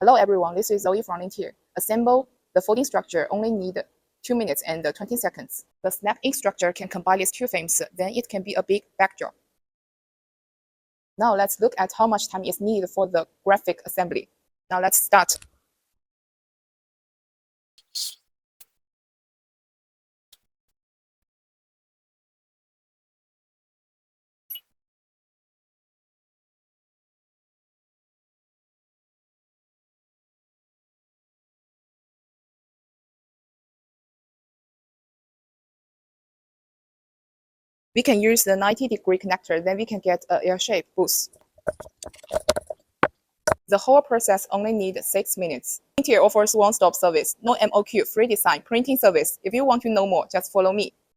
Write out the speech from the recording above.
Hello everyone, this is Zoe from Lintier. Assemble the folding structure only need 2 minutes and 20 seconds. The snap-in structure can combine these two frames, then it can be a big backdrop. Now let's look at how much time is needed for the graphic assembly. Now let's start. We can use the 90-degree connector, then we can get an L-shaped booth. The whole process only needs 6 minutes. Lintier offers one-stop service, no MOQ, free design, printing service. If you want to know more, just follow me.